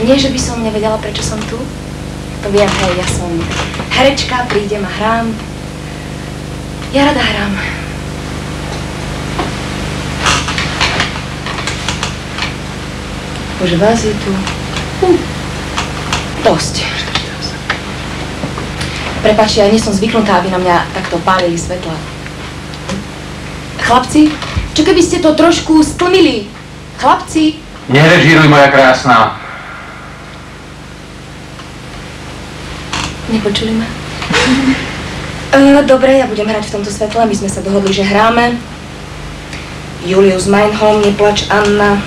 Nie, že by som nevedela, prečo som tu. To viem, hej, ja som herečka, prídem a hrám. Ja rada hrám. Už vás je tu. Dosť. Prepáčte, ja nie som zvyknutá, aby na mňa takto pálili svetla. Chlapci, čo keby ste to trošku stlmili? Chlapci? Nerežíruj, moja krásna. Nepočuli ma? Dobre, ja budem hrať v tomto svetle. My sme sa dohodli, že hráme. Julius Meinholm, Neplač, Anna.